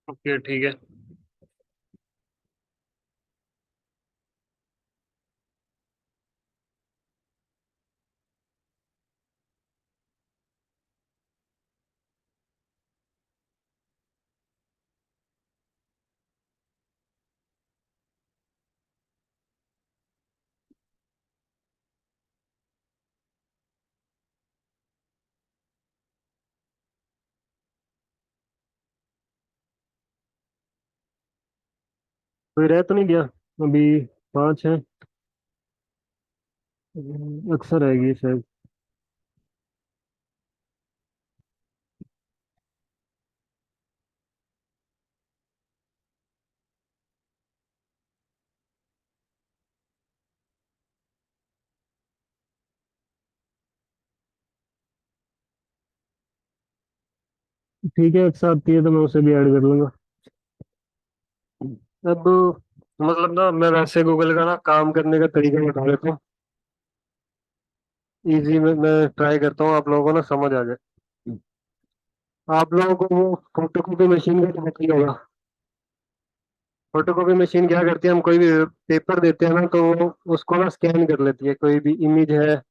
Okay ठीक है। कोई रह तो नहीं गया अभी? पांच है। अक्सर रहेगी शायद। ठीक है, एक साथ आती है तो मैं उसे भी ऐड कर लूंगा। अब मतलब ना, मैं वैसे गूगल का ना काम करने का तरीका बता देता हूँ। इजी में मैं ट्राई करता हूँ आप लोगों को ना समझ आ जाए। आप लोगों को वो फोटोकॉपी मशीन का तो पता ही होगा। फोटोकॉपी मशीन क्या करती है, हम कोई भी पेपर देते हैं ना तो वो उसको ना स्कैन कर लेती है। कोई भी इमेज है,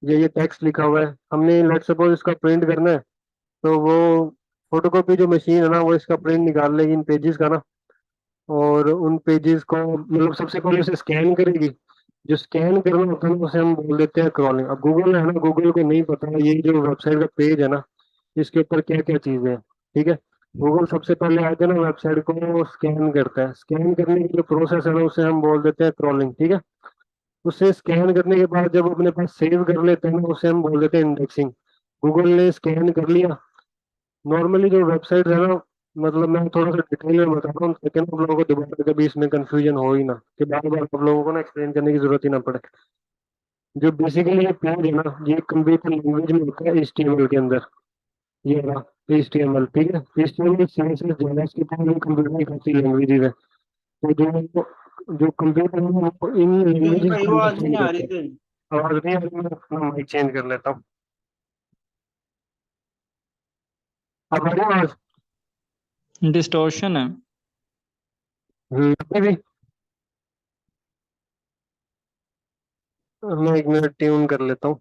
ये टेक्स्ट लिखा हुआ है, हमने लेट सपोज इसका प्रिंट करना है, तो वो फोटोकॉपी जो मशीन है ना वो इसका प्रिंट निकाल लेगी इन पेजेस का ना। और उन पेजेस को मतलब सबसे पहले उसे स्कैन करेगी। जो स्कैन करना होता है ना उसे हम बोल देते हैं क्रॉलिंग। अब गूगल है ना, गूगल को नहीं पता ये जो वेबसाइट का पेज है ना इसके ऊपर क्या क्या चीजें हैं। ठीक है। गूगल सबसे पहले आके ना वेबसाइट को स्कैन करता है। स्कैन करने की जो प्रोसेस है ना उसे हम बोल देते हैं क्रॉलिंग। ठीक है। उसे स्कैन करने के बाद जब अपने पास सेव कर लेते हैं ना उसे हम बोल देते हैं इंडेक्सिंग। गूगल ने स्कैन कर लिया। नॉर्मली जो वेबसाइट है ना, मतलब मैं थोड़ा सा डिटेल में बता रहा हूँ ताकि ना आप लोगों को दोबारा कभी इसमें कंफ्यूजन हो ही ना, कि बार बार आप लोगों को ना एक्सप्लेन करने की जरूरत ही ना पड़े। जो बेसिकली ये पेज है ना, ये कंप्यूटर लैंग्वेज में होता है HTML के अंदर। ये रहा HTML। ठीक है। HTML CSS जावास्क्रिप्ट ये कंप्यूटर की काफी लैंग्वेजेस है। तो जो जो कंप्यूटर है ना, वो इन कहीं लैंग्वेजेस भाई को वो आज अंडरस्टैंड नहीं आ करता रही है। थी। आवाज नहीं आ रही? मैं अपना माइक चेंज कर लेता हूँ। अब आ रही है आवाज? डिस्टॉर्शन है। अभी भी? मैं एक मिनट ट्यून कर लेता हूँ।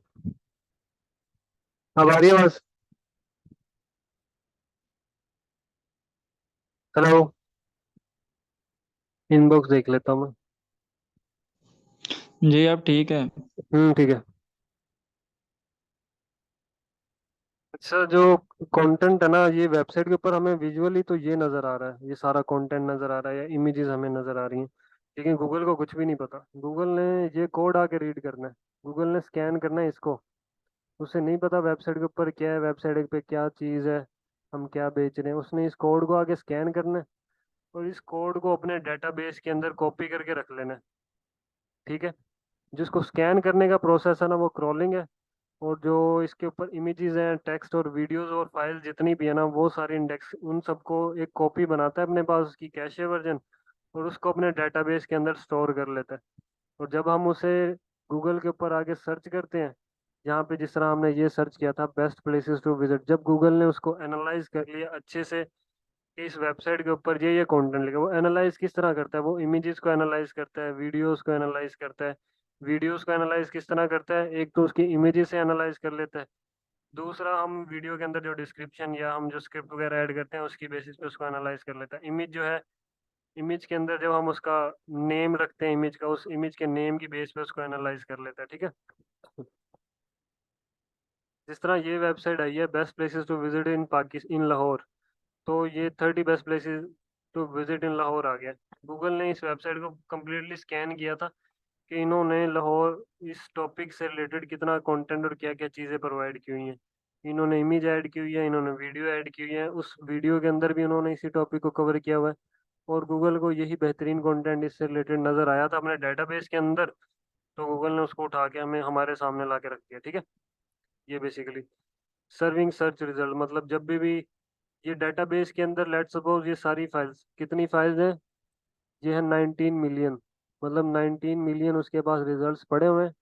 अब आ रही है आवाज? हेलो। इनबॉक्स देख लेता हूँ मैं। जी अब ठीक है। ठीक है। अच्छा, जो कंटेंट है ना ये वेबसाइट के ऊपर हमें विजुअली तो ये नजर आ रहा है, ये सारा कंटेंट नजर आ रहा है या इमेजेस हमें नजर आ रही हैं। लेकिन गूगल को कुछ भी नहीं पता। गूगल ने ये कोड आके रीड करना है। गूगल ने स्कैन करना है इसको। उसे नहीं पता वेबसाइट के ऊपर क्या है, वेबसाइट पे क्या चीज़ है, हम क्या बेच रहे हैं। उसने इस कोड को आगे स्कैन करना है और इस कोड को अपने डेटाबेस के अंदर कॉपी करके रख लेना है। ठीक है। जिसको स्कैन करने का प्रोसेस है ना वो क्रॉलिंग है। और जो इसके ऊपर इमेजेस हैं, टेक्स्ट और वीडियोस और फाइल जितनी भी है ना वो सारी इंडेक्स उन सबको एक कॉपी बनाता है अपने पास, उसकी कैशे वर्जन, और उसको अपने डेटाबेस के अंदर स्टोर कर लेता है। और जब हम उसे गूगल के ऊपर आगे सर्च करते हैं, जहाँ पे जिस तरह हमने ये सर्च किया था बेस्ट प्लेसेस टू विजिट, जब गूगल ने उसको एनालाइज कर लिया अच्छे से कि इस वेबसाइट के ऊपर ये कंटेंट लिखा, वो एनालाइज किस तरह करता है, वो इमेजेस को एनालाइज करता है, वीडियोस को एनालाइज करता है। वीडियोस को एनालाइज किस तरह करता है, एक तो उसकी इमेजेस से एनालाइज कर लेता है। दूसरा, हम वीडियो के अंदर जो डिस्क्रिप्शन या हम जो स्क्रिप्ट वगैरह ऐड करते हैं उसकी बेसिस पे उसको एनालाइज कर लेता है। इमेज जो है, इमेज के अंदर जब हम उसका नेम रखते हैं इमेज का, उस इमेज के नेम की बेस पे उसको एनालाइज कर लेता है। ठीक है। जिस तरह ये वेबसाइट आई है best places to visit in Pakistan in Lahore, तो ये 30 best places to visit in Lahore आ गया। गूगल ने इस वेबसाइट को कम्प्लीटली स्कैन किया था कि इन्होंने लाहौर इस टॉपिक से रिलेटेड कितना कंटेंट और क्या क्या चीज़ें प्रोवाइड की हुई हैं। इन्होंने इमेज ऐड की हुई है, इन्होंने वीडियो ऐड की हुई है, उस वीडियो के अंदर भी उन्होंने इसी टॉपिक को कवर किया हुआ है। और गूगल को यही बेहतरीन कंटेंट इससे रिलेटेड नजर आया था अपने डेटाबेस के अंदर, तो गूगल ने उसको उठा के हमें हमारे सामने ला के रख दिया। ठीक है। ये बेसिकली सर्विंग सर्च रिजल्ट, मतलब जब भी ये डेटाबेस के अंदर लेट सपोज ये सारी फाइल्स, कितनी फाइल्स हैं, ये है 19 मिलियन। मतलब 19 मिलियन उसके पास रिजल्ट्स पड़े हुए हैं।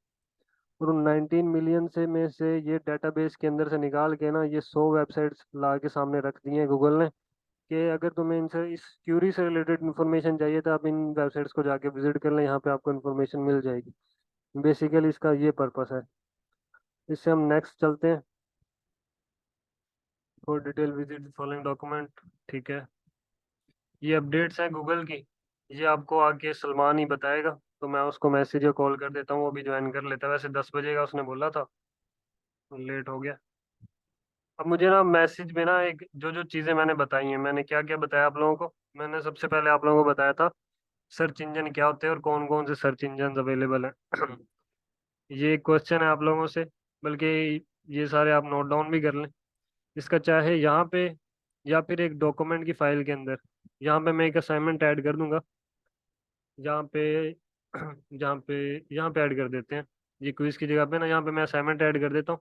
और उन 19 मिलियन से में से ये डेटाबेस के अंदर से निकाल के ना ये 100 वेबसाइट्स ला के सामने रख दी हैं गूगल ने। कि अगर तुम्हें इनसे इस क्यूरी से रिलेटेड इन्फॉर्मेशन चाहिए तो आप इन वेबसाइट्स को जाके विजिट कर लें, यहाँ पे आपको इन्फॉर्मेशन मिल जाएगी। बेसिकली इसका ये पर्पस है। इससे हम नेक्स्ट चलते हैं। For detail visit following document. ठीक है, ये अपडेट्स हैं गूगल की। ये आपको आके सलमान ही बताएगा, तो मैं उसको मैसेज या कॉल कर देता हूँ, वो भी ज्वाइन कर लेता है। वैसे 10 बजे का उसने बोला था, लेट हो गया। अब मुझे ना मैसेज में ना एक जो जो चीज़ें मैंने बताई हैं, मैंने क्या क्या बताया आप लोगों को। मैंने सबसे पहले आप लोगों को बताया था सर्च इंजन क्या होते हैं और कौन कौन से सर्च इंजन अवेलेबल हैं। ये एक क्वेश्चन है आप लोगों से, बल्कि ये सारे आप नोट डाउन भी कर लें। इसका चाहे यहाँ पे या फिर एक डॉक्यूमेंट की फाइल के अंदर, यहाँ पे मैं एक असाइनमेंट ऐड कर दूंगा। यहाँ पे जहाँ पे यहाँ पे ऐड कर देते हैं। ये क्विज की जगह पे ना, यहाँ पे मैं असाइनमेंट ऐड कर देता हूँ।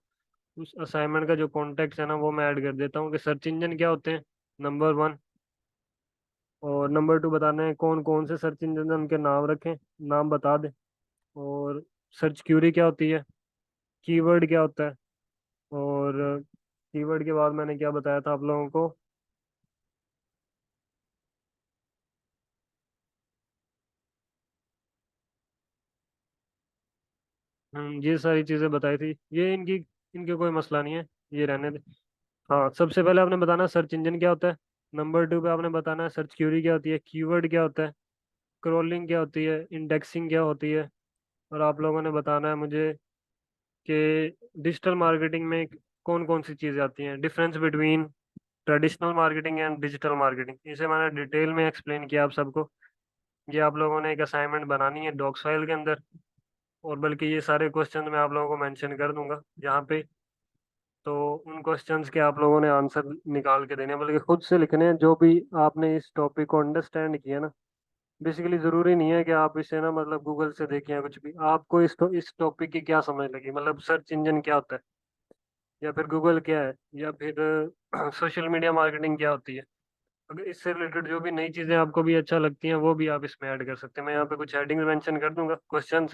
उस असाइनमेंट का जो कॉन्टेक्ट है ना, वो मैं ऐड कर देता हूँ कि सर्च इंजन क्या होते हैं, नंबर 1। और नंबर 2 बताना है कौन कौन से सर्च इंजन, उनके नाम रखें, नाम बता दें। और सर्च क्यूरी क्या होती है, कीवर्ड क्या होता है। और कीवर्ड के बाद मैंने क्या बताया था आप लोगों को। ये सारी चीज़ें बताई थी। ये इनकी इनके कोई मसला नहीं है, ये रहने दे। हाँ, सबसे पहले आपने बताना सर्च इंजन क्या होता है। नंबर 2 पे आपने बताना है सर्च क्यूरी क्या होती है, कीवर्ड क्या होता है, क्रॉलिंग क्या होती है, इंडेक्सिंग क्या होती है। और आप लोगों ने बताना है मुझे कि डिजिटल मार्केटिंग में कौन कौन सी चीज़ें आती हैं, difference between traditional marketing and digital marketing. इसे मैंने डिटेल में एक्सप्लेन किया आप सबको। ये आप लोगों ने एक असाइनमेंट बनानी है डॉक्स फाइल के अंदर। और बल्कि ये सारे क्वेश्चन मैं आप लोगों को मेंशन कर दूंगा यहाँ पे। तो उन क्वेश्चंस के आप लोगों ने आंसर निकाल के देने हैं, बल्कि खुद से लिखने हैं जो भी आपने इस टॉपिक को अंडरस्टैंड किया ना। बेसिकली ज़रूरी नहीं है कि आप इसे ना मतलब गूगल से देखें या कुछ भी। आपको इस टॉपिक की क्या समझ लगी, मतलब सर्च इंजन क्या होता है, या फिर गूगल क्या है, या फिर सोशल मीडिया मार्केटिंग क्या होती है। अगर इससे रिलेटेड जो भी नई चीज़ें आपको भी अच्छा लगती हैं, वो भी आप इसमें ऐड कर सकते हैं। मैं यहाँ पे कुछ हेडिंग मेंशन कर दूंगा क्वेश्चन,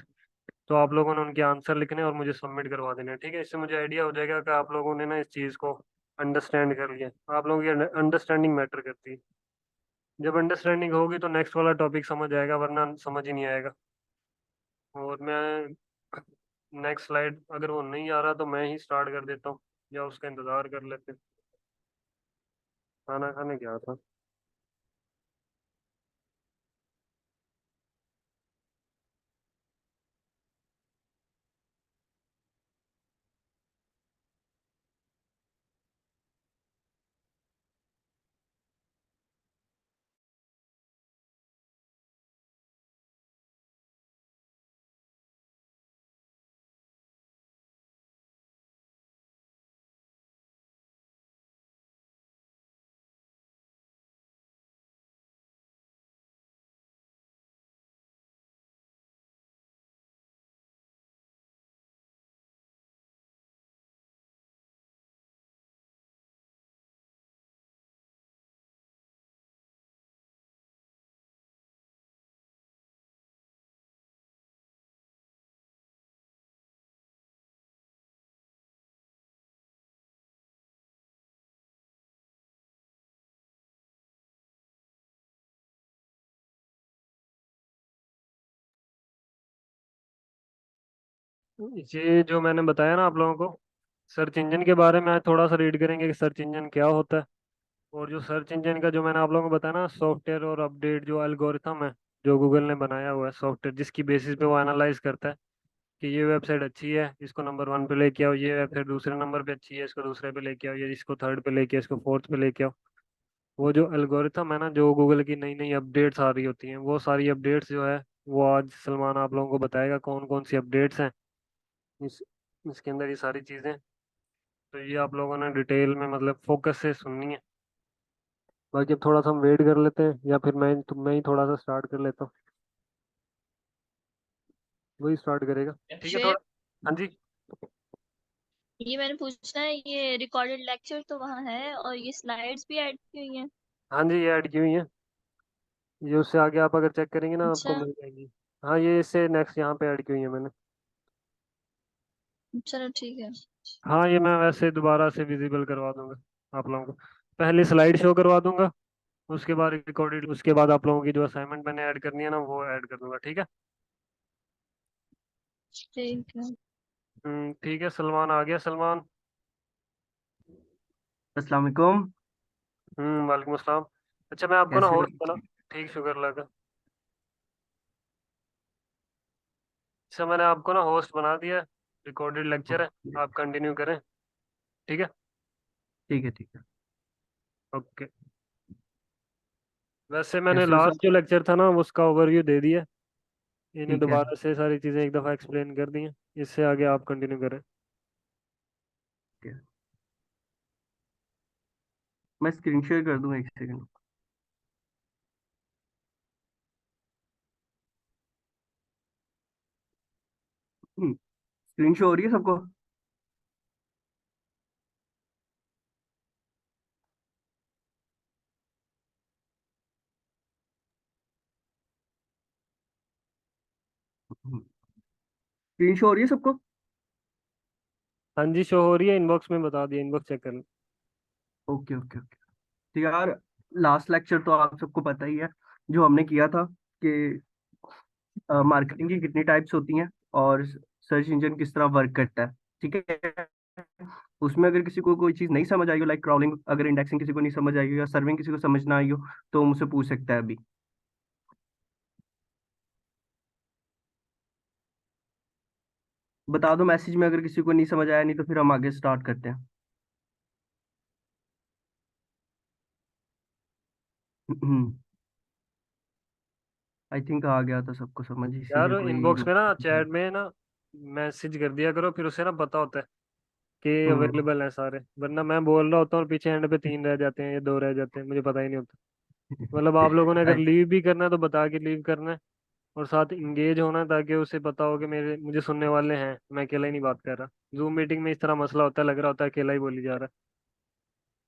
तो आप लोगों ने उनके आंसर लिखने और मुझे सबमिट करवा देने हैं। ठीक है, इससे मुझे आइडिया हो जाएगा कि आप लोगों ने ना इस चीज़ को अंडरस्टैंड कर लिया। आप लोगों की अंडरस्टैंडिंग मैटर करती है। जब अंडरस्टैंडिंग होगी तो नेक्स्ट वाला टॉपिक समझ आएगा, वरना समझ ही नहीं आएगा। और मैं नेक्स्ट स्लाइड अगर वो नहीं आ रहा तो मैं ही स्टार्ट कर देता हूँ, या उसका इंतज़ार कर लेते हैं। खाना खाने क्या था। ये जो मैंने बताया ना आप लोगों को, सर्च इंजन के बारे में आज थोड़ा सा रीड करेंगे कि सर्च इंजन क्या होता है। और जो सर्च इंजन का जो मैंने आप लोगों को बताया ना, सॉफ्टवेयर और अपडेट जो एल्गोरिथम है, जो गूगल ने बनाया हुआ है सॉफ्टवेयर, जिसकी बेसिस पे वो एनालाइज करता है कि ये वेबसाइट अच्छी है, इसको नंबर 1 पे लेके आओ। ये वेबसाइट दूसरे नंबर पे अच्छी है, इसको दूसरे पे लेके आओ। ये इसको थर्ड पे लेके आओ, इसको फोर्थ पे लेके आओ। वो जो एल्गोरिथम है ना, जो गूगल की नई नई अपडेट्स आ रही होती हैं, वो सारी अपडेट्स जो है, वो आज सलमान आप लोगों को बताएगा कौन कौन सी अपडेट्स हैं इस इसके अंदर, ये सारी चीज़ें। तो ये आप लोगों ने डिटेल में मतलब फोकस से सुननी है। बाकी अब थोड़ा सा हम वेट कर लेते हैं, या फिर मैं ही थोड़ा सा स्टार्ट कर लेता हूँ। वही स्टार्ट करेगा। ठीक है, शेर, थोड़ा। हाँ जी। ये मैंने पूछना है, ये रिकॉर्डेड लेक्चर तो वहाँ है और ये स्लाइड्स भी ऐड की हुई हैं। हाँ जी, ये ऐड की हुई है। ये उससे आगे आप अगर चेक करेंगे ना, आपको अच्छा। मिल जाएगी। हाँ, ये इससे नेक्स्ट यहाँ पे ऐड की हुई है मैंने। चलो ठीक है। हाँ, ये मैं वैसे दोबारा से विजिबल करवा दूंगा आप लोगों को। पहले स्लाइड शो करवा दूंगा, उसके बाद रिकॉर्डेड, उसके बाद आप लोगों की जो असाइनमेंट मैंने ऐड करनी है ना वो ऐड कर दूंगा, ठीक है। ठीक है। ठीक है, सलमान आ गया, सलमान। अस्सलाम वालेकुम। वालेकुम अस्सलाम। अच्छा, मैं आपको ना कैसे हो? होस्ट बना। ठीक, शुक्र लगा। अच्छा, मैंने आपको ना होस्ट बना दिया। रिकॉर्डेड लेक्चर है। ओके, आप कंटिन्यू करें। ठीक है। ठीक है ठीक है। ओके। वैसे मैंने कैसे हो लास्ट सब? जो लेक्चर था ना उसका ओवरव्यू दे दिया। इन्हें ठीक है। दोबारा से सारी चीज़ें एक दफ़ा एक्सप्लेन कर दी हैं। इससे आगे आप कंटिन्यू करें। ठीक है। मैं स्क्रीन शेयर कर दूंगा, एक सेकंड। स्क्रीन शो हो रही है सबको? स्क्रीन शो हो रही है सबको? हाँ जी, शो हो रही है, इनबॉक्स में बता दिया, इनबॉक्स चेक कर लें। Okay okay okay. तो यार, लास्ट लेक्चर तो आप सबको पता ही है, जो हमने किया था कि मार्केटिंग की कितनी टाइप्स होती हैं और सर्च इंजन किस तरह वर्क करता है। ठीक है। उसमें अगर किसी को कोई चीज़ नहीं समझ आई हो, लाइक क्राउलिंग, अगर इंडेक्सिंग किसी को नहीं समझ आई हो या सर्विंग किसी को समझ ना आई हो, तो मुझसे पूछ सकता है अभी। बता दो मैसेज में अगर किसी को नहीं समझ आया, नहीं तो फिर हम आगे स्टार्ट करते हैं। आई थिंक आ गया था सबको समझ, यार इसीलिए कोई इनबॉक्स में ना, चैट में ना मैसेज कर दिया करो, फिर उसे ना पता होता है कि हम्म। अवेलेबल है सारे, वरना मैं बोल रहा होता हूँ और पीछे एंड पे 3 रह जाते हैं या 2 रह जाते हैं, मुझे पता ही नहीं होता। मतलब आप लोगों ने अगर अच्छा, लीव भी करना है तो बता के लीव करना है। और साथ इंगेज होना है ताकि उसे पता हो कि मुझे सुनने वाले हैं, मैं अकेला ही नहीं बात कर रहा। जूम मीटिंग में इस तरह मसला होता है, लग रहा होता है अकेला ही बोली जा रहा है।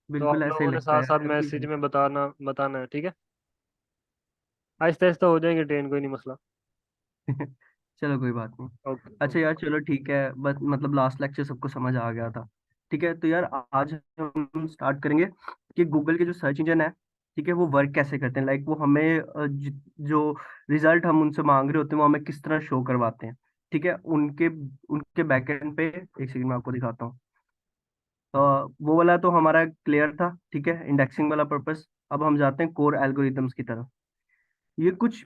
तो बिल्कुल आप ऐसा ही लोगों ने लगता साथ है साथ यार अभी। मैसेज में बताना बताना है, ठीक है। आहिस्ता आहिस्ता हो जाएंगे ट्रेन, कोई नहीं मसला। चलो कोई बात नहीं। ओके अच्छा ओके। यार, चलो ठीक है, बस मतलब लास्ट लेक्चर सबको समझ आ गया था। ठीक है, तो यार आज हम स्टार्ट करेंगे कि गूगल के जो सर्च इंजन है, ठीक है, वो वर्क कैसे करते हैं। लाइक वो हमें जो रिजल्ट हम उनसे मांग रहे होते हैं वो हमें किस तरह शो करवाते हैं। ठीक है, उनके उनके बैकएंड पे एक सेकंड में आपको दिखाता हूँ। वो वाला तो हमारा क्लियर था, ठीक है, इंडेक्सिंग वाला पर्पस। अब हम जाते हैं कोर एल्गोरिथम्स की तरफ। ये कुछ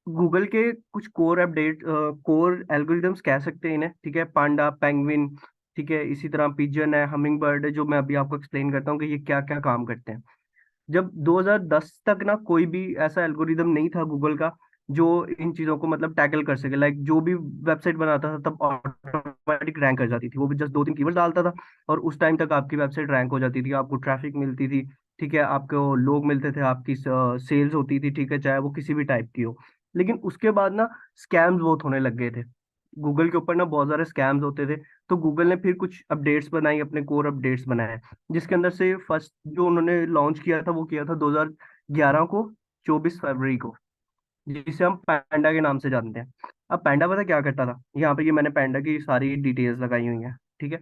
गूगल के कुछ कोर अपडेट, कोर एल्गोरिदम्स कह सकते हैं इन्हें। ठीक है, पांडा, पेंगुइन, ठीक है, इसी तरह पिजन है, हमिंग बर्ड है, जो मैं अभी आपको एक्सप्लेन करता हूँ कि ये क्या क्या काम करते हैं। जब 2010 तक ना कोई भी ऐसा एल्गोरिदम नहीं था गूगल का जो इन चीजों को मतलब टैकल कर सके। लाइक जो भी वेबसाइट बनाता था तब ऑटोमेटिक रैंक कर जाती थी, वो भी जस्ट 2-3 कीवर्ड डालता था और उस टाइम तक आपकी वेबसाइट रैंक हो जाती थी, आपको ट्रैफिक मिलती थी। ठीक है, आपको लोग मिलते थे, आपकी सेल्स होती थी, ठीक है, चाहे वो किसी भी टाइप की हो। लेकिन उसके बाद ना स्कैम्स बहुत होने लग गए थे। गूगल के ऊपर ना बहुत सारे स्कैम्स होते थे। तो गूगल ने फिर कुछ अपडेट्स बनाई, अपने कोर अपडेट्स बनाए, जिसके अंदर से फर्स्ट जो उन्होंने लॉन्च किया था वो किया था 2011 को, 24 फरवरी को, जिसे हम पैंडा के नाम से जानते हैं। अब पैंडा पता क्या करता था? यहाँ पे ये मैंने पैंडा की सारी डिटेल्स लगाई हुई हैं। ठीक है।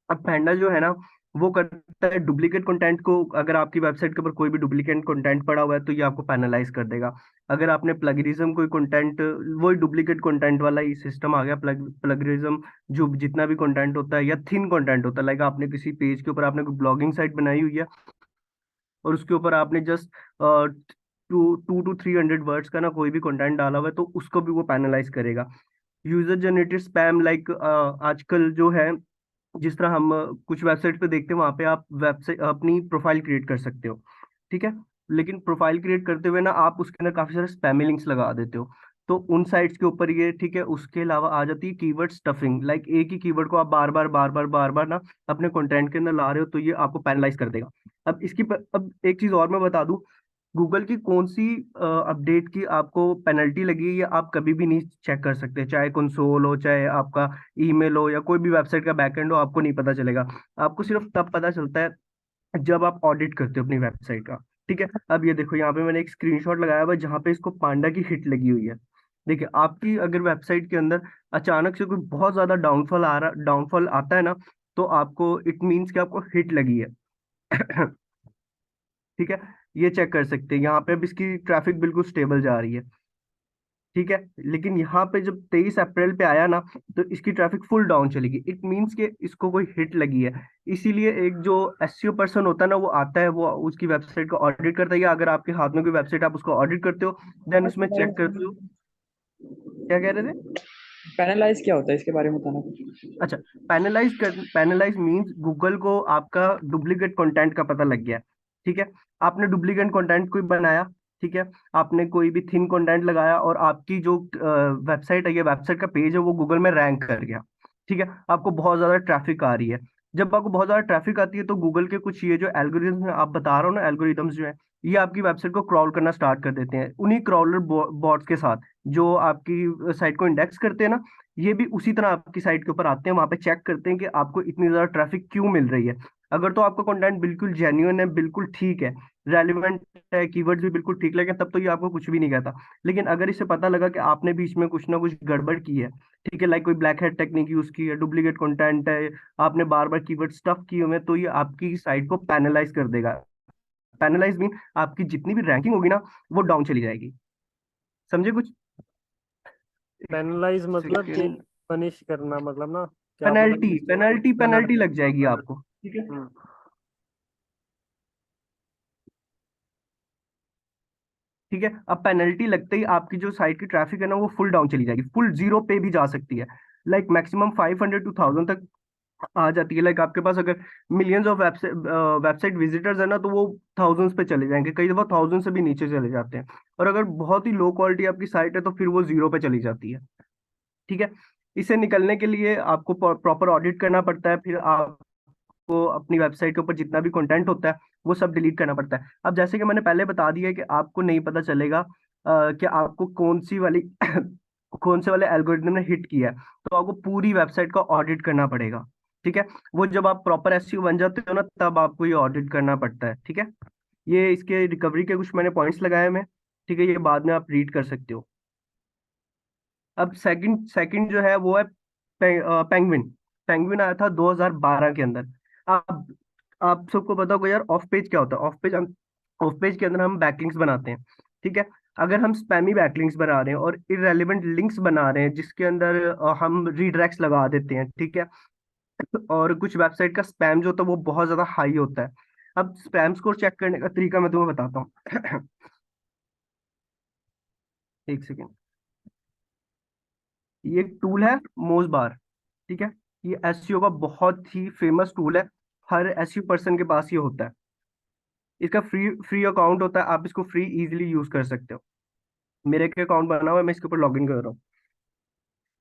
अब पैंडा जो है ना, वो करता है डुप्लीकेट कंटेंट को। अगर आपकी वेबसाइट के ऊपर कोई भी डुप्लीकेट कंटेंट पड़ा हुआ है तो ये आपको पेनलाइज कर देगा। अगर आपने प्लगरिज्म कोई कंटेंट, वही डुप्लीकेट कंटेंट वाला ही सिस्टम आ गया, प्लगरिज्म, जो जितना भी कंटेंट होता है या थिन कंटेंट होता है, लाइक आपने किसी पेज के ऊपर आपने कोई ब्लॉगिंग साइट बनाई हुई है और उसके ऊपर आपने जस्ट 200 to 300 वर्ड्स का ना कोई भी कंटेंट डाला हुआ है, तो उसको भी वो पैनलाइज करेगा। यूजर जनरेटेड स्पैम, लाइक आजकल जो है, जिस तरह हम कुछ वेबसाइट पे देखते हैं, वहां पे आप वेबसाइट अपनी प्रोफाइल क्रिएट कर सकते हो। ठीक है। लेकिन प्रोफाइल क्रिएट करते हुए ना आप उसके अंदर काफी सारे स्पैमी लिंक्स लगा देते हो, तो उन साइट्स के ऊपर ये, ठीक है, उसके अलावा आ जाती है कीवर्ड स्टफिंग। लाइक एक ही कीवर्ड को आप बार बार ना अपने कंटेंट के अंदर ला रहे हो, तो ये आपको पैनलाइज कर देगा। अब एक चीज और मैं बता दूं, गूगल की कौन सी अपडेट की आपको पेनल्टी लगी है, ये आप कभी भी नहीं चेक कर सकते। चाहे कंसोल हो, चाहे आपका ईमेल हो, या कोई भी वेबसाइट का बैकएंड हो, आपको नहीं पता चलेगा। आपको सिर्फ तब पता चलता है जब आप ऑडिट करते हो अपनी वेबसाइट का। ठीक है। अब ये देखो, यहाँ पे मैंने एक स्क्रीनशॉट लगाया हुआ है जहाँ पे इसको पांडा की हिट लगी हुई है। देखिए, आपकी अगर वेबसाइट के अंदर अचानक से कोई बहुत ज्यादा डाउनफॉल आता है ना, तो आपको इट मीन्स कि आपको हिट लगी है। ठीक है। ये चेक कर सकते हैं। यहाँ पे अब इसकी ट्रैफिक बिल्कुल स्टेबल जा रही है, ठीक है। लेकिन यहाँ पे जब 23 अप्रैल पे आया ना, तो इसकी ट्रैफिक फुल डाउन चलेगी। इट मीन्स कि इसको कोई हिट लगी है। इसीलिए एक जो एसईओ पर्सन होता है ना, वो आता है, वो उसकी वेबसाइट को ऑडिट करता है, या अगर आपके हाथ में कोई वेबसाइट आप उसको ऑडिट करते हो, देन उसमें चेक करते हो। क्या कह रहे थे? पैनलाइज क्या होता है, इसके बारे में बताना कुछ। अच्छा, पैनलाइज मींस गूगल को आपका डुप्लीकेट कंटेंट का पता लग गया है, ठीक है। आपने डुप्लीकेट कंटेंट कोई बनाया, ठीक है, आपने कोई भी थिन कंटेंट लगाया, और आपकी जो वेबसाइट है, ये वेबसाइट का पेज है, वो गूगल में रैंक कर गया, ठीक है। आपको बहुत ज्यादा ट्रैफिक आ रही है। जब आपको बहुत ज्यादा ट्रैफिक आती है, तो गूगल के कुछ ये जो एल्गोरिथम्स आप बता रहा हूँ ना, एल्गोरिथम्स जो है, ये आपकी वेबसाइट को क्रॉल करना स्टार्ट कर देते हैं उन्हीं क्रॉलर बॉट्स के साथ, जो आपकी साइट को इंडेक्स करते हैं ना। ये भी उसी तरह आपकी साइट के ऊपर आते हैं, वहां पे चेक करते हैं कि आपको इतनी ज्यादा ट्रैफिक क्यों मिल रही है। अगर तो आपका कंटेंट बिल्कुल जेन्युइन है, बिल्कुल ठीक है, रेलिवेंट है, कीवर्ड्स भी बिल्कुल ठीक लगे, तब तो ये आपको कुछ भी नहीं कहता। लेकिन अगर इसे पता लगा कि आपने बीच में कुछ ना कुछ गड़बड़ की है, ठीक है, लाइक कोई ब्लैक हेड टेक्निक यूज की है, डुप्लीकेट कंटेंट है, आपने बार बार कीवर्ड स्टफ किए हुए हैं, तो ये आपकी साइट को पैनलाइज कर देगा। पैनलाइज मीन आपकी जितनी भी रैंकिंग होगी ना, वो डाउन चली जाएगी। समझे कुछ? पेनलाइज मतलब कि सेकंड। पनिश करना, मतलब ना क्या बोला? पेनल्टी पेनल्टी पेनल्टी लग जाएगी पेनल्टी। आपको, ठीक है। ठीक है, अब पेनल्टी लगते ही आपकी जो साइट की ट्रैफिक है ना, वो फुल डाउन चली जाएगी, फुल जीरो पे भी जा सकती है। लाइक मैक्सिमम 500 to 1000 तक आ जाती है। लाइक आपके पास अगर मिलियंस ऑफ वेबसाइट विजिटर्स है ना, तो वो थाउजेंड्स पे चले जाएंगे, कई दफा 1000 से भी नीचे चले जाते हैं। और अगर बहुत ही लो क्वालिटी आपकी साइट है, तो फिर वो जीरो पे चली जाती है, ठीक है। इससे निकलने के लिए आपको प्रॉपर ऑडिट करना पड़ता है। फिर आपको अपनी वेबसाइट के ऊपर जितना भी कंटेंट होता है, वो सब डिलीट करना पड़ता है। अब जैसे कि मैंने पहले बता दिया है कि आपको नहीं पता चलेगा कि आपको कौन सी वाली कौन से वाले एल्गोरिथम ने हिट किया है, तो आपको पूरी वेबसाइट का ऑडिट करना पड़ेगा, ठीक है। वो जब आप प्रॉपर एसईओ बन जाते हो ना, तब आपको ये ऑडिट करना पड़ता है, ठीक है। ये इसके रिकवरी के कुछ मैंने पॉइंट्स लगाए हैं, ठीक है, ये बाद में आप रीड कर सकते हो। अब सेकंड सेकंड जो है वो है पेंगुइन। पेंगुइन आया था 2012 के अंदर। अब आप सबको पता होगा यार, ऑफ पेज क्या होता है। ऑफ पेज के अंदर हम बैकलिंक्स बनाते हैं, ठीक है। अगर हम स्पैमी बैकलिंक्स बना रहे हैं और इररेलेवेंट लिंक्स बना रहे हैं, जिसके अंदर हम रीडायरेक्ट्स लगा देते हैं, ठीक है, और कुछ वेबसाइट का स्पैम जो होता है वो बहुत ज्यादा हाई होता है। अब स्पैम स्कोर चेक करने का तरीका मैं तुम्हें बताता हूँ। एक सेकेंड। ये एक टूल है, मोजबार, ठीक है। ये एसईओ का बहुत ही फेमस टूल है, हर एसईओ पर्सन के पास ये होता है। इसका फ्री फ्री अकाउंट होता है, आप इसको फ्री इजीली यूज कर सकते हो। मेरे एक अकाउंट बना हुआ है, मैं इसके ऊपर लॉगिन कर रहा हूँ।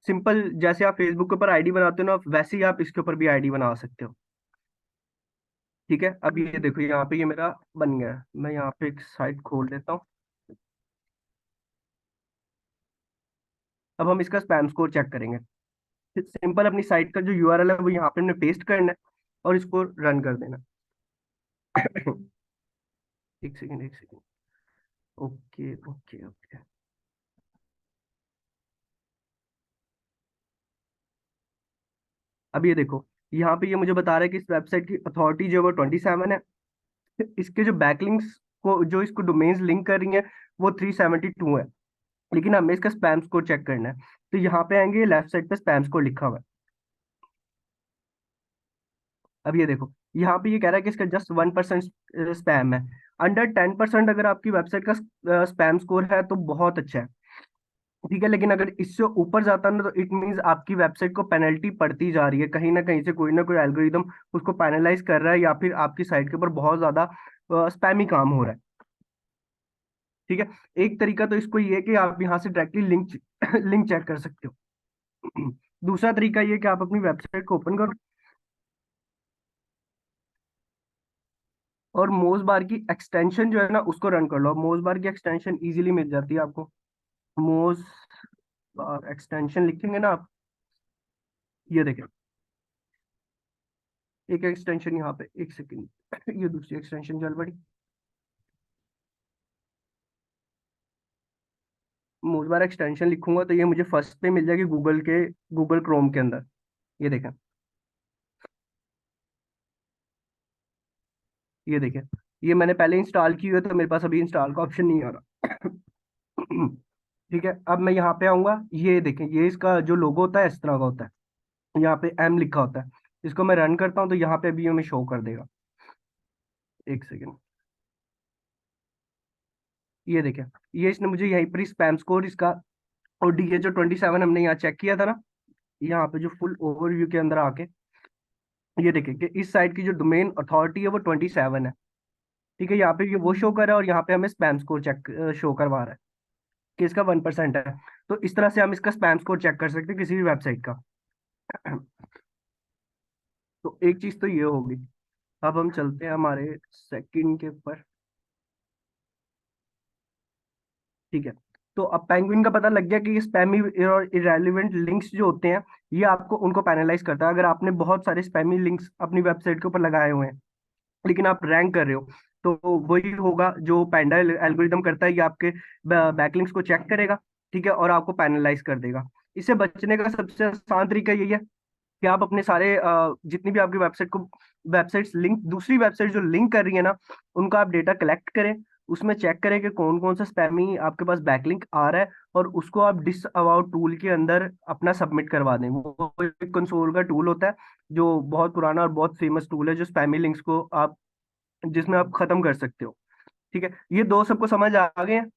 सिंपल, जैसे आप फेसबुक के ऊपर आईडी बनाते हो ना, वैसे ही आप इसके ऊपर भी आईडी बना सकते हो, ठीक है। अब ये देखो, यहाँ पे ये मेरा बन गया है। मैं यहाँ पे एक साइट खोल लेता हूँ। अब हम इसका स्पैम स्कोर चेक करेंगे। सिंपल, अपनी साइट का जो यूआरएल है वो यहाँ पे हमने पेस्ट करना है, और इसको रन कर देना। एक सेकेंड, एक सेकेंड। Okay okay okay. अब ये देखो, यहाँ पे ये मुझे बता रहा है कि इस वेबसाइट की अथॉरिटी जो है वो 27 है। इसके जो बैकलिंक्स को, जो इसको डोमेन्स लिंक कर रही है, वो 372 है। लेकिन हमें इसका स्पैम स्कोर चेक करना है, तो यहाँ पे आएंगे, लेफ्ट साइड पे स्पैम स्कोर लिखा हुआ है। अब ये देखो, यहाँ पे ये कह रहा है कि इसका जस्ट 1% स्पैम है। अंडर 10% अगर आपकी वेबसाइट का स्पैम स्कोर है, तो बहुत अच्छा है, ठीक है। लेकिन अगर इससे ऊपर जाता है ना, तो इट मीन्स आपकी वेबसाइट को पेनल्टी पड़ती जा रही है, कहीं ना कोई एल्गोरिदम उसको पैनलाइज कर रहा है, या फिर आपकी साइट के ऊपर बहुत ज्यादा स्पैमी काम हो रहा है, ठीक है। एक तरीका तो इसको ये है कि आप यहाँ से डायरेक्टली लिंक लिंक चेक कर सकते हो। दूसरा तरीका ये है कि आप अपनी वेबसाइट को ओपन करो, और मोज बार की एक्सटेंशन जो है ना, उसको रन कर लो। मोज बार की एक्सटेंशन इजीली मिल जाती है आपको। मोज बार एक्सटेंशन लिखेंगे ना आप, ये देखें, एक एक्सटेंशन यहाँ पे, एक सेकंड, ये दूसरी एक्सटेंशन चल पड़ी। मोज बार एक्सटेंशन लिखूंगा तो ये मुझे फर्स्ट पे मिल जाएगी गूगल क्रोम के अंदर। ये देखें, ये देखें, ये मैंने पहले इंस्टॉल की हुई है, तो मेरे पास अभी इंस्टॉल का ऑप्शन नहीं आ रहा। ठीक है, अब मैं यहाँ पे आऊंगा, ये देखें, ये इसका जो लोगो होता है इस तरह का होता है, यहाँ पे एम लिखा होता है। इसको मैं रन करता हूँ तो यहाँ पे भी हमें शो कर देगा। एक सेकेंड, ये देखें, ये इसने मुझे यहीं पर स्पैम स्कोर इसका, और डीए जो 27 हमने यहाँ चेक किया था ना, यहाँ पे जो फुल ओवरव्यू के अंदर आके ये देखें कि इस साइट की जो डोमेन अथॉरिटी है वो 27 है। ठीक है, यहाँ पे ये वो शो कर रहा है, और यहाँ पे हमें स्पैम स्कोर चेक शो करवा रहा है कि इसका 1% है। तो इस तरह से हम इसका स्पैम स्कोर चेक कर सकते हैं किसी भी वेबसाइट का। तो एक चीज तो ये होगी। अब हम चलते हैं हमारे सेकंड के ऊपर। ठीक है, तो अब पेंगुइन का पता लग गया कि ये स्पैमी और इरेलीवेंट लिंक्स जो होते हैं, ये आपको उनको पैनलाइज करता है। अगर आपने बहुत सारे स्पैमी लिंक्स अपनी वेबसाइट के ऊपर लगाए हुए हैं, लेकिन आप रैंक कर रहे हो, तो वही होगा जो पैंडा एल्गोरिदम करता है, ये आपके बैकलिंक्स को चेक करेगा, ठीक है, और आपको पैनलाइज कर देगा। इससे बचने का सबसे आसान तरीका यही है कि आप अपने सारे जितनी भी आपकी वेबसाइट्स लिंक, दूसरी वेबसाइट जो लिंक कर रही है ना, उनका आप डेटा कलेक्ट करें, उसमें चेक करें कि कौन कौन सा स्पैमी आपके पास बैकलिंक आ रहा है, और उसको आप डिस अबाउट टूल के अंदर अपना सबमिट करवा दें। वो एक कंसोल का टूल होता है, जो बहुत पुराना और बहुत फेमस टूल है, जो स्पैमी लिंक्स को आप, जिसमें आप खत्म कर सकते हो। ठीक है, ये दो सबको समझ आ गए हैं।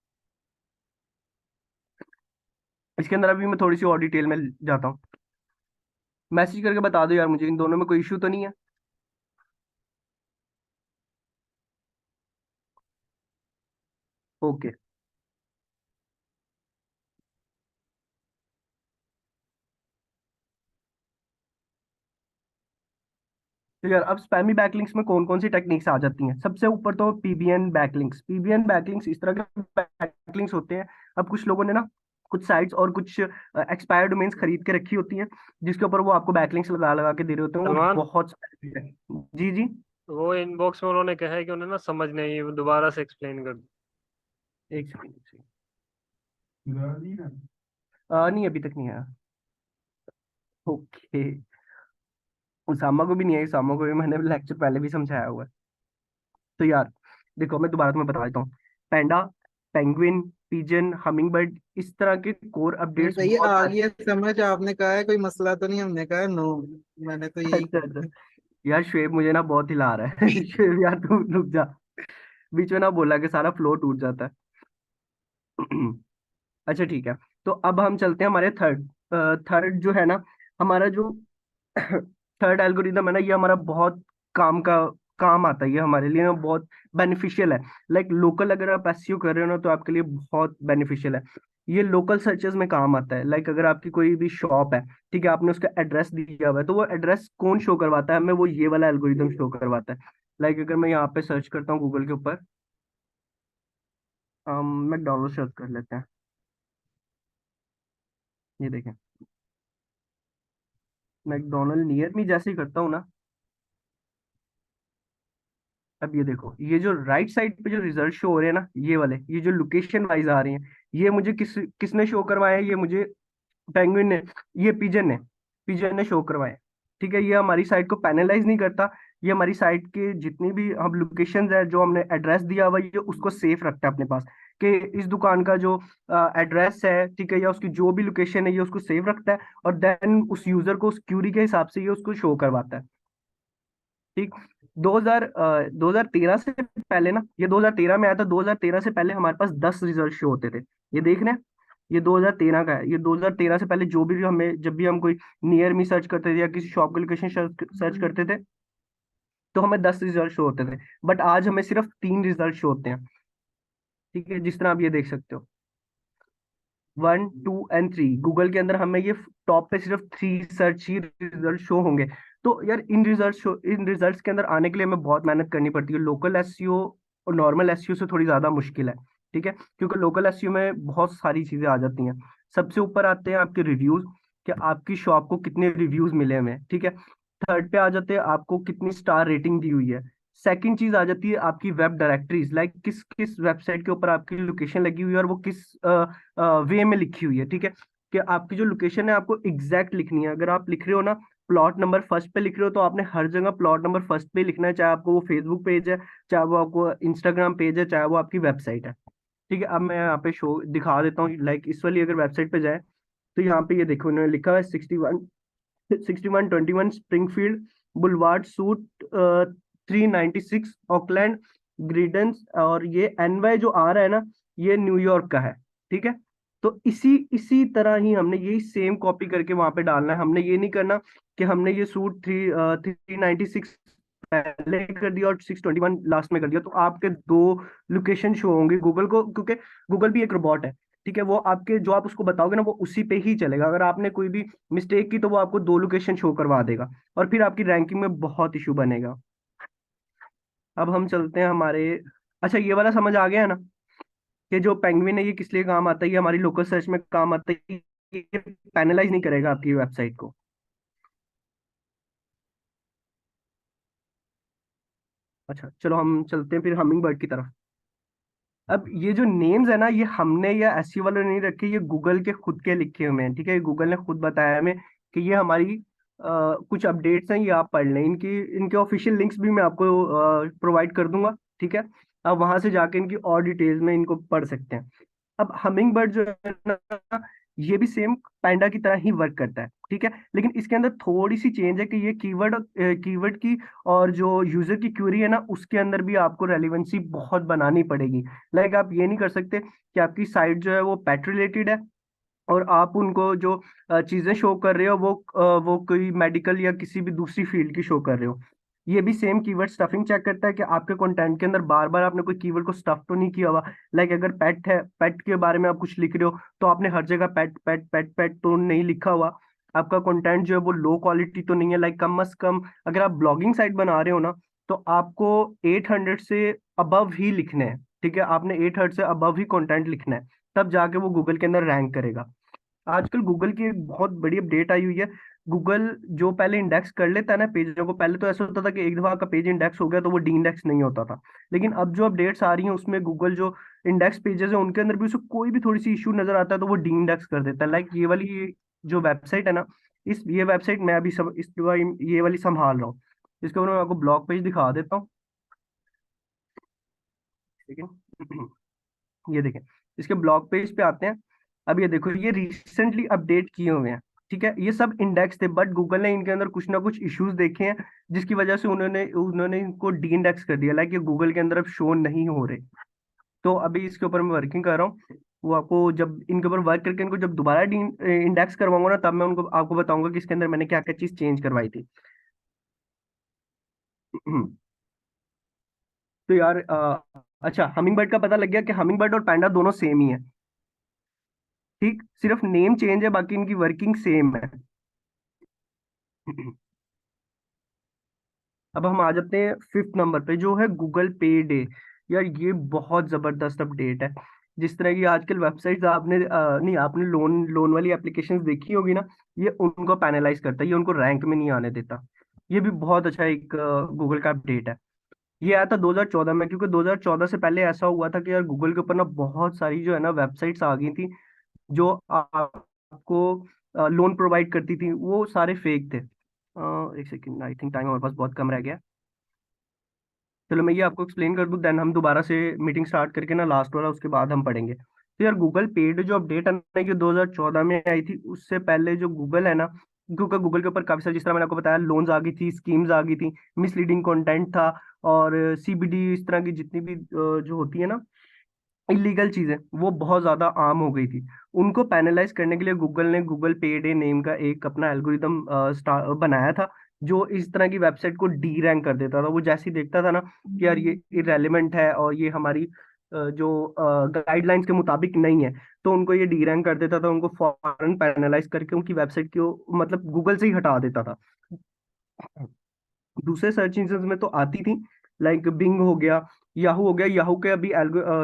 इसके अंदर अभी मैं थोड़ी सी और डिटेल में जाता हूँ। मैसेज करके बता दो यार मुझे, इन दोनों में कोई इशू तो नहीं है? ओके। तो यार अब स्पैमी बैकलिंक्स में कौन कौन सी टेक्निक्स आ जाती हैं? सबसे ऊपर तो पीबीएन बैकलिंक्स। पीबीएन बैकलिंक्स इस तरह के बैकलिंक्स होते हैं, अब कुछ लोगों ने ना कुछ साइट्स और कुछ एक्सपायर्ड डोमेन्स खरीद के रखी होती हैं, जिसके ऊपर वो आपको बैकलिंक्स लगा लगा के दे रहे होते हैं, वो सलमान, बहुत सारे हैं। जी जी। वो इनबॉक्स में उन्होंने कहा है कि उन्हें ना समझ नहीं आई, वो दोबारा से एक्सप्लेन कर दो। एक सेकंड, एक सेकंड। नहीं, अभी तक नहीं आया। ओके। उसामा को भी नहीं है, उसामा को भी मैंने लेक्चर पहले भी समझाया हुआ है। तो यार देखो, मैं दोबारा तुम्हें बता देता हूँ। पैंडा, पेंगुइन, पिजन, हमिंग बर्ड, इस तरह के कोर नहीं अपडेट्स सही है, बहुत आ सारे। गया समझ। आपने कहा है कोई मसला तो नहीं, हमने कहा है नो। मैंने तो यही अच्छा अच्छा। यार श्वेब मुझे ना बहुत हिला रहा है। श्वेब यार तू रुक जा, बीच में ना बोला कि सारा फ्लो टूट जाता है। अच्छा ठीक है, तो अब हम चलते हैं हमारे थर्ड। थर्ड जो है ना, हमारा जो थर्ड एल्गोरिदम है ना, ये हमारा बहुत काम का काम आता है, ये हमारे लिए ना बहुत बेनिफिशियल है। लाइक लोकल अगर आप एसईओ कर रहे हो ना, तो आपके लिए बहुत बेनिफिशियल है। ये लोकल सर्चेस में काम आता है। लाइक अगर आपकी कोई भी शॉप है, ठीक है, आपने उसका एड्रेस दिया हुआ है, तो वो एड्रेस कौन शो करवाता है हमें? वो ये वाला एल्गोरिदम शो करवाता है। लाइक अगर मैं यहाँ पे सर्च करता हूँ गूगल के ऊपर, मैकडोनल्ड सर्च कर लेते हैं। ये देखें, मैकडोनल्ड नियर मी जैसे ही करता हूँ ना, अब ये देखो, ये जो राइट साइड पे जो रिजल्ट शो हो रहे हैं ना, ये वाले, ये जो लोकेशन वाइज आ रही हैं, ये मुझे किसने शो करवाया है? ये मुझे पेंगुइन ने, ये पिजन ने शो करवाया है। ठीक है, ये हमारी साइट को पैनलाइज नहीं करता, ये हमारी साइट के जितनी भी हम लोकेशंस है, जो हमने एड्रेस दिया हुआ है, ये उसको सेफ रखता है अपने पास, कि इस दुकान का जो एड्रेस है, ठीक है, या उसकी जो भी लोकेशन है, ये उसको सेव रखता है, और देन उस यूजर को उस क्यूरी के हिसाब से ये उसको शो करवाता है। ठीक। 2013 से पहले ना, ये 2013 में आया था, 2013 से पहले हमारे पास 10 रिजल्ट शो होते थे। ये देख रहे हैं, ये 2013 का है। ये 2013 से पहले जो भी हमें, जब भी हम कोई नियर मी सर्च करते थे या किसी शॉप की लोकेशन सर्च करते थे, तो हमें 10 रिजल्ट शो होते थे। बट आज हमें सिर्फ 3 रिजल्ट शो होते हैं। ठीक है, जिस तरह आप ये देख सकते हो, 1, 2 एंड 3, गूगल के अंदर हमें ये टॉप पे सिर्फ 3 सर्च ही रिजल्ट शो होंगे। तो यार इन रिजल्ट्स के अंदर आने के लिए हमें बहुत मेहनत करनी पड़ती है। लोकल एसईओ और नॉर्मल एसईओ से थोड़ी ज्यादा मुश्किल है। ठीक है, क्योंकि लोकल एसईओ में बहुत सारी चीजें आ जाती हैं। सबसे ऊपर आते हैं आपके रिव्यूज, कि आपकी शॉप को कितने रिव्यूज मिले हुए हैं। ठीक है, थर्ड पे आ जाते हैं आपको कितनी स्टार रेटिंग दी हुई है। सेकंड चीज आ जाती है आपकी वेब डायरेक्टरीज, लाइक किस किस वेबसाइट के ऊपर आपकी लोकेशन लगी हुई है, और वो किस वे में लिखी हुई है। ठीक है, कि आपकी जो लोकेशन है आपको एग्जैक्ट लिखनी है। अगर आप लिख रहे हो ना प्लॉट नंबर फर्स्ट पे लिख रहे हो, तो आपने हर जगह प्लॉट नंबर फर्स्ट पे लिखना है, चाहे आपको वो फेसबुक पेज है, चाहे वो आपको इंस्टाग्राम पेज है, चाहे वो आपकी वेबसाइट है। ठीक है, अब मैं यहाँ पे शो दिखा देता हूँ। लाइक इस वाली अगर वेबसाइट पे जाए, तो यहाँ पे ये देखो इन्होंने लिखा है 6121 स्प्रिंगफील्ड बुलवार्ड सूट 396 ऑकलैंड ग्रीडेंस, और ये एनवाई जो आ रहा है ना, ये न्यूयॉर्क का है। ठीक है, तो इसी इसी तरह ही हमने यही सेम कॉपी करके वहां पे डालना है। हमने ये नहीं करना कि हमने ये सूट 396 पहले कर दिया और 621 लास्ट में कर दिया, तो आपके दो लोकेशन शो होंगे गूगल को, क्योंकि गूगल भी एक रोबोट है। ठीक है, वो आपके जो आप उसको बताओगे ना वो उसी पे ही चलेगा। अगर आपने कोई भी मिस्टेक की तो वो आपको दो लोकेशन शो करवा देगा, और फिर आपकी रैंकिंग में बहुत इशू बनेगा। अब हम चलते हैं हमारे, अच्छा ये वाला समझ आ गया है ना कि जो पेंगुइन है ये किस लिए काम आता है, ये हमारी लोकल सर्च में काम आता है, ये पैनलाइज नहीं करेगा आपकी वेबसाइट को। अच्छा चलो हम चलते हैं फिर हमिंग बर्ड की तरफ। अब ये जो नेम्स है ना, ये हमने या एसईओ वाले ने नहीं रखे, ये गूगल के खुद के लिखे हुए हैं। ठीक है, गूगल ने खुद बताया हमें कि ये हमारी कुछ अपडेट्स हैं, ये आप पढ़ लें। इनकी इनके ऑफिशियल लिंक्स भी मैं आपको प्रोवाइड कर दूंगा। ठीक है, आप वहां से जाके इनकी और डिटेल्स में इनको पढ़ सकते हैं। अब हमिंग बर्ड जो है ना, ये भी सेम पैंडा की तरह ही वर्क करता है। ठीक है, लेकिन इसके अंदर थोड़ी सी चेंज है कि ये कीवर्ड की और जो यूजर की क्वेरी है ना, उसके अंदर भी आपको रेलिवेंसी बहुत बनानी पड़ेगी। लाइक आप ये नहीं कर सकते कि आपकी साइट जो है वो पेट रिलेटेड है और आप उनको जो चीजें शो कर रहे हो वो कोई मेडिकल या किसी भी दूसरी फील्ड की शो कर रहे हो। ये भी सेम कीवर्ड स्टफिंग चेक करता है कि आपके कंटेंट के अंदर बार बार आपने कोई कीवर्ड को स्टफ तो नहीं किया हुआ। लाइक अगर पेट है, पेट के बारे में आप कुछ लिख रहे हो, तो आपने हर जगह पेट पेट पेट पेट तो नहीं लिखा हुआ। आपका कंटेंट जो है वो लो क्वालिटी तो नहीं है। लाइक कम से कम अगर आप ब्लॉगिंग साइट बना रहे हो ना, तो आपको 800 से अबव ही लिखने हैं। ठीक है, आपने 800 से अबव ही कंटेंट लिखना है, तब जाके वो गूगल के अंदर रैंक करेगा। आजकल गूगल की एक बहुत बड़ी अपडेट आई हुई है। गूगल जो पहले इंडेक्स कर लेता है ना पेजों को, पहले तो ऐसा होता था कि एक दफा का पेज इंडेक्स हो गया तो वो डी इंडेक्स नहीं होता था। लेकिन अब जो अपडेट्स आ रही हैं उसमें गूगल जो इंडेक्स पेजेस है उनके अंदर भी उसे कोई भी थोड़ी सी इशू नजर आता है तो वो डी इंडेक्स कर देता है। लाइक जो वेबसाइट है ना, ये वेबसाइट मैं अभी ये वाली संभाल रहा हूँ। इसके ऊपर मैं आपको ब्लॉग पेज दिखा देता हूँ। ठीक है, ये देखें, इसके ब्लॉग पेज पे आते हैं। अब ये देखो, ये रिसेंटली अपडेट किए हुए हैं। ठीक है, ये सब इंडेक्स थे, बट गूगल ने इनके अंदर कुछ ना कुछ इश्यूज देखे हैं, जिसकी वजह से उन्होंने उन्होंने इनको डी इंडेक्स कर दिया। लाइक ये गूगल के अंदर अब शो नहीं हो रहे। तो अभी इसके ऊपर मैं वर्किंग कर रहा हूँ। वो आपको जब इनके ऊपर वर्क करके इनको जब दोबारा डी इंडेक्स करवाऊंगा ना, तब मैं उनको आपको बताऊंगा कि इसके अंदर मैंने क्या क्या चीज चेंज करवाई थी। तो यार अच्छा, हमिंग बर्ड का पता लग गया कि हमिंग बर्ड और पैंडा दोनों सेम ही है। ठीक, सिर्फ नेम चेंज है, बाकी इनकी वर्किंग सेम है। अब हम आ जाते हैं फिफ्थ नंबर पे, जो है गूगल पे डे। यार ये बहुत जबरदस्त अपडेट है। जिस तरह की आजकल वेबसाइट्स आपने नहीं, आपने लोन लोन वाली एप्लीकेशंस देखी होगी ना, ये उनको पैनलाइज करता है, ये उनको रैंक में नहीं आने देता। ये भी बहुत अच्छा एक गूगल का अपडेट है। ये आया था 2014 में, क्योंकि 2014 से पहले ऐसा हुआ था कि यार गूगल के ऊपर ना बहुत सारी जो है ना वेबसाइट्स आ गई थी जो आपको लोन प्रोवाइड करती थी, वो सारे फेक थे। एक सेकंड, आई थिंक टाइम हमारे पास बहुत कम रह गया। चलो मैं ये आपको एक्सप्लेन कर दूं, देन हम दोबारा से मीटिंग स्टार्ट करके ना लास्ट वाला उसके बाद हम पढ़ेंगे। तो यार गूगल पेड जो अपडेट है ना, ये 2014 में आई थी। उससे पहले जो गूगल है ना, क्योंकि गूगल के ऊपर काफी सारी, जिस तरह मैंने आपको बताया, लोन्स आ गई थी, स्कीम्स आ गई थी, मिसलीडिंग कंटेंट था, और सीबीडी, इस तरह की जितनी भी जो होती है ना इलीगल चीजें, वो बहुत ज्यादा आम हो गई थी। उनको पैनलाइज करने के लिए गूगल ने गूगल पे डे नेम का एक अपना एल्गोरिदम बनाया था, जो इस तरह की वेबसाइट को डी रैंक कर देता था। वो जैसे ही देखता था ना कि यार ये इरेलीवेंट है और ये हमारी जो गाइडलाइंस के मुताबिक नहीं है, तो उनको ये डी रैंक कर देता था, उनको फौरन पैनलाइज करके उनकी वेबसाइट को मतलब गूगल से ही हटा देता था। दूसरे सर्च इंजन में तो आती थी, लाइक बिंग हो गया, याहू हो गया। याहू के अभी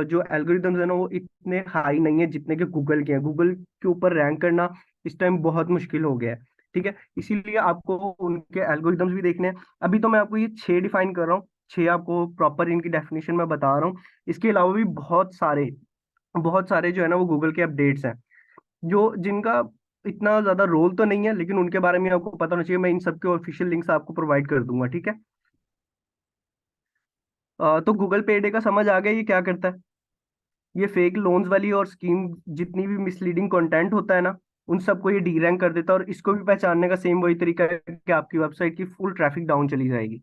जो एल्गोरिदम्स है ना, वो इतने हाई नहीं है जितने के गूगल के हैं। गूगल के ऊपर रैंक करना इस टाइम बहुत मुश्किल हो गया है। ठीक है, इसीलिए आपको उनके एल्गोरिदम्स भी देखने हैं। अभी तो मैं आपको ये 6 डिफाइन कर रहा हूँ, 6 आपको प्रॉपर इनकी डेफिनेशन में बता रहा हूँ। इसके अलावा भी बहुत सारे जो है ना वो गूगल के अपडेट्स हैं। जो जिनका इतना ज्यादा रोल तो नहीं है, लेकिन उनके बारे में आपको पता होना चाहिए। मैं इन सबके ऑफिशियल लिंक्स आपको प्रोवाइड कर दूंगा, ठीक है। तो गूगल पेड का समझ आ गया ये क्या करता है। ये फेक लोन्स वाली और स्कीम जितनी भी मिसलीडिंग कंटेंट होता है ना, उन सबको ये डी रैंक कर देता है। और इसको भी पहचानने का सेम वही तरीका है कि आपकी वेबसाइट की फुल ट्रैफिक डाउन चली जाएगी।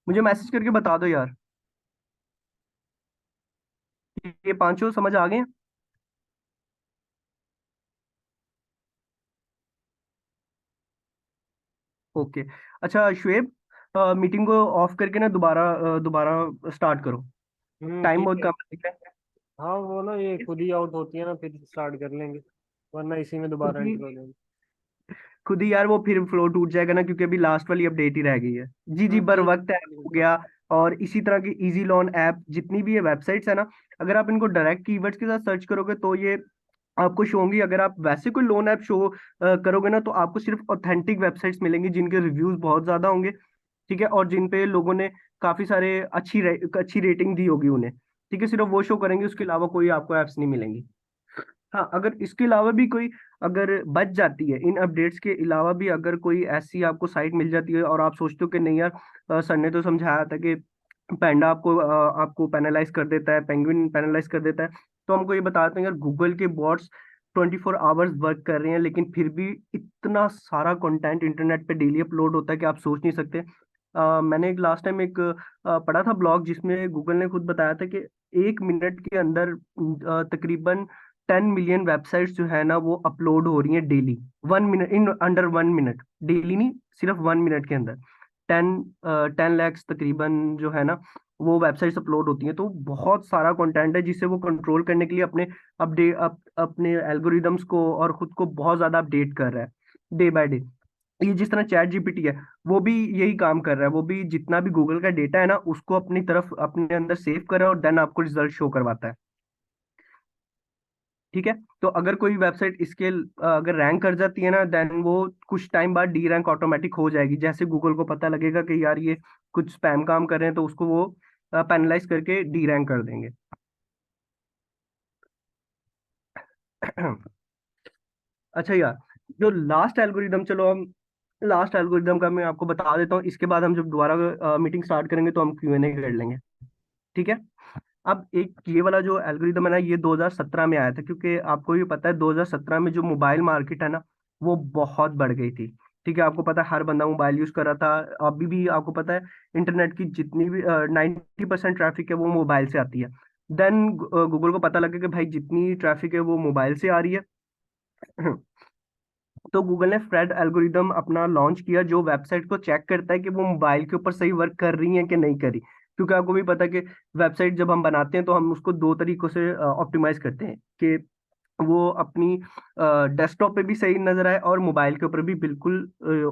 मुझे मैसेज करके बता दो यार, ये पांचों समझ आ गए हैं? ओके। अच्छा शुएब, मीटिंग को ऑफ करके ना दोबारा दोबारा स्टार्ट करो। टाइम ठीक बहुत है। कम है, ठीक है। हाँ वो ना ये खुद ही आउट होती है ना, फिर स्टार्ट कर लेंगे, वरना इसी में दोबारा खुद ही एंटर हो जाएंगे। खुद ही यार वो फिर फ्लो टूट जाएगा ना, क्योंकि अभी लास्ट वाली अपडेट ही रह गई है। जी जी, बर ठीक वक्त ऐप है। हो गया। और इसी तरह की इजी लोन ऐप जितनी भी ये वेबसाइट्स है ना, अगर आप इनको डायरेक्ट कीवर्ड्स के साथ सर्च करोगे तो ये आपको शो होंगी। अगर आप वैसे कोई लोन ऐप शो करोगे ना, तो आपको सिर्फ ऑथेंटिक वेबसाइट्स मिलेंगी जिनके रिव्यूज बहुत ज्यादा होंगे, ठीक है, और जिन पे लोगों ने काफी सारे अच्छी रेटिंग दी होगी उन्हें, ठीक है। सिर्फ वो शो करेंगे, उसके अलावा कोई आपको ऐप्स नहीं मिलेंगी। हाँ, अगर इसके अलावा भी कोई अगर बच जाती है, इन अपडेट्स के अलावा भी अगर कोई ऐसी आपको साइट मिल जाती है और आप सोचते हो कि नहीं यार, सर ने तो समझाया था कि पैंडा आपको पेनलाइज कर देता है, पेंगुइन पेनलाइज कर देता है, तो हमको ये बताते हैं यार गूगल के बॉट्स 24 आवर्स वर्क कर रहे हैं, लेकिन फिर भी इतना सारा कंटेंट इंटरनेट पे डेली अपलोड होता है कि आप सोच नहीं सकते। मैंने एक लास्ट टाइम एक पढ़ा था ब्लॉग, जिसमें गूगल ने खुद बताया था कि 1 मिनट के अंदर तकरीबन 10 मिलियन वेबसाइट्स जो है ना वो अपलोड हो रही हैं daily. 1 minute, in under 1 minute, daily नहीं, सिर्फ 1 मिनट के अंदर 10 10 लैक्स तकरीबन जो है ना वो वेबसाइट्स अपलोड होती हैं। तो बहुत सारा कंटेंट है जिसे वो कंट्रोल करने के लिए अपने एल्गोरिदम्स को और खुद को बहुत ज्यादा अपडेट कर रहा है डे बाय डे। ये जिस तरह चैट जीपीटी है, वो भी यही काम कर रहा है। वो भी जितना भी गूगल का डेटा है ना, उसको अपनी तरफ अपने अंदर सेव कर रहा है और देन आपको रिजल्ट शो करवाता है, ठीक है। तो अगर कोई वेबसाइट इसके अगर रैंक कर जाती है ना, देन वो कुछ टाइम बाद डी रैंक ऑटोमेटिक हो जाएगी। जैसे गूगल को पता लगेगा कि यार ये कुछ स्पैम काम कर रहे हैं, तो उसको वो पेनलाइज करके डी रैंक कर देंगे। अच्छा यार, जो लास्ट एल्गोरिदम, चलो हम लास्ट एल्गोरिदम का मैं आपको बता देता हूँ। इसके बाद हम जब दोबारा मीटिंग स्टार्ट करेंगे तो हम Q&A कर लेंगे, ठीक है। अब एक ये वाला जो एल्गोरिदम है ना, ये 2017 में आया था, क्योंकि आपको भी पता है 2017 में जो मोबाइल मार्केट है ना वो बहुत बढ़ गई थी, ठीक है। आपको पता है हर बंदा मोबाइल यूज कर रहा था। अभी भी आपको पता है इंटरनेट की जितनी भी 90% ट्रैफिक है वो मोबाइल से आती है। देन गूगल को पता लगा कि भाई जितनी ट्रैफिक है वो मोबाइल से आ रही है। तो गूगल ने फ्रेड एल्गोरिदम अपना लॉन्च किया, जो वेबसाइट को चेक करता है कि वो मोबाइल के ऊपर सही वर्क कर रही है कि नहीं कर रही। क्योंकि आपको भी पता है कि वेबसाइट जब हम बनाते हैं तो हम उसको दो तरीकों से ऑप्टिमाइज करते हैं कि वो अपनी डेस्कटॉप पे भी सही नजर आए और मोबाइल के ऊपर भी बिल्कुल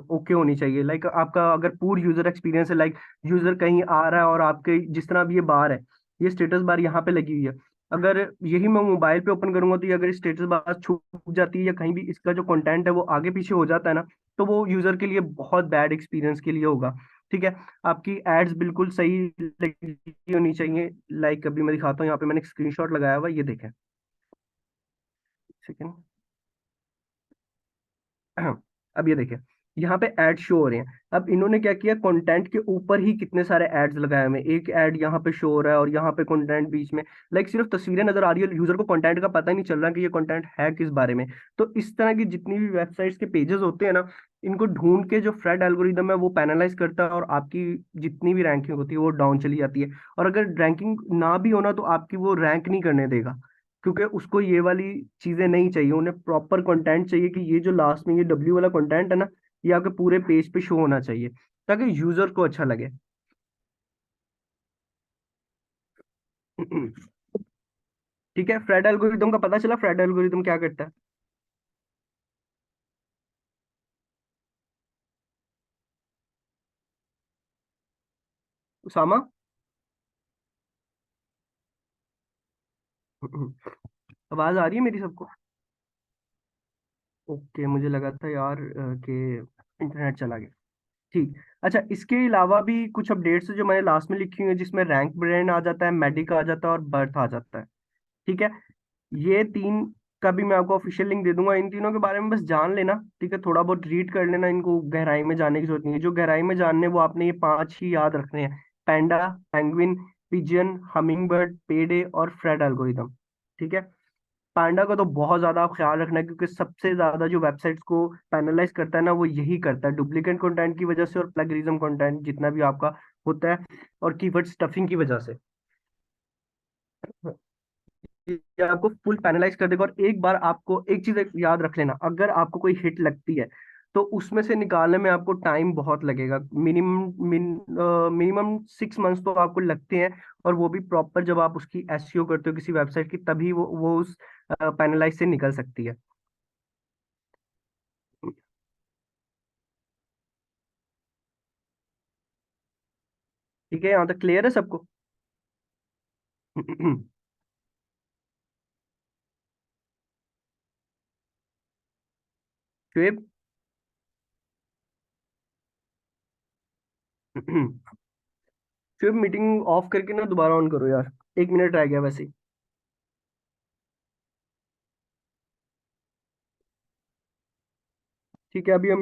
ओके होनी चाहिए। लाइक आपका अगर पूरी यूजर एक्सपीरियंस है, लाइक यूजर कहीं आ रहा है और आपके जिस तरह अब ये बार है, ये स्टेटस बार यहाँ पे लगी हुई है, अगर यही मैं मोबाइल पे ओपन करूंगा तो ये अगर स्टेटस बार छूट जाती है या कहीं भी इसका जो कंटेंट है वो आगे पीछे हो जाता है ना, तो वो यूजर के लिए बहुत बैड एक्सपीरियंस के लिए होगा, ठीक है। आपकी एड्स बिल्कुल सही लगी होनी चाहिए। लाइक अभी मैं दिखाता हूँ, यहाँ पे मैंने एक स्क्रीनशॉट लगाया हुआ है, ये देखें। सेकेंड। अब ये देखिए, यहाँ पे एड शो हो रहे हैं। अब इन्होंने क्या किया, कंटेंट के ऊपर ही कितने सारे एड्स लगाए हुए हैं। एक ऐड यहाँ पे शो हो रहा है और यहाँ पे कंटेंट बीच में, लाइक सिर्फ तस्वीरें नजर आ रही है, यूजर को कंटेंट का पता ही नहीं चल रहा कि ये कंटेंट है किस बारे में। तो इस तरह की जितनी भी वेबसाइट्स के पेजेस होते हैं ना, इनको ढूंढ के जो फ्रेड एल्गोरिदम है वो पैनलाइज करता है और आपकी जितनी भी रैंकिंग होती है वो डाउन चली जाती है। और अगर रैंकिंग ना भी होना तो आपकी वो रैंक नहीं करने देगा, क्योंकि उसको ये वाली चीजें नहीं चाहिए। उन्हें प्रॉपर कंटेंट चाहिए कि ये जो लास्ट में ये डब्ल्यू वाला कंटेंट है ना, ये आपके पूरे पेज पे शो होना चाहिए ताकि यूजर को अच्छा लगे। ठीक है, फ्रेड एल्गोरिदम का पता चला, फ्रेड एल्गोरिदम क्या करता है? उसामा। आवाज आ रही है मेरी सबको? ओके, मुझे लगा था यार कि इंटरनेट चला गया। ठीक। अच्छा, इसके अलावा भी कुछ अपडेट्स जो मैंने लास्ट में लिखी हुई है, जिसमें रैंक ब्रांड आ जाता है, मेडिक आ जाता है और बर्थ आ जाता है। ठीक है, ये तीन का भी मैं आपको ऑफिशियल लिंक दे दूंगा। इन तीनों के बारे में बस जान लेना, ठीक है, थोड़ा बहुत रीड कर लेना, इनको गहराई में जानने की जरूरत नहीं है। जो गहराई में जानने वो आपने ये पांच ही याद रखने हैं: पैंडा, पेंगुइन, पिजियन, हमिंगबर्ड, पेडे और फ्रेड एल्गोरिदम। ठीक है, पांडा का तो बहुत ज्यादा आप ख्याल रखना है, क्योंकि सबसे ज्यादा जो वेबसाइट्स को पैनलाइज करता है ना, वो यही करता है, डुप्लीकेट कंटेंट की वजह से और प्लेगरिज्म कंटेंट जितना भी आपका होता है, और कीवर्ड स्टफिंग की वजह से। ये आपको फुल पैनलाइज कर देगा। और एक बार आपको एक चीज याद रख लेना, अगर आपको कोई हिट लगती है तो उसमें से निकालने में आपको टाइम बहुत लगेगा। मिनिमम 6 मंथ्स तो आपको लगते हैं, और वो भी प्रॉपर जब आप उसकी एसईओ करते हो किसी वेबसाइट की, तभी वो उस पैनलाइज से निकल सकती है। ठीक है, यहाँ तक क्लियर है सबको? शुएब? शुएब, मीटिंग ऑफ करके ना दोबारा ऑन करो यार, 1 मिनट रह गया वैसे ही। ठीक है, अभी हम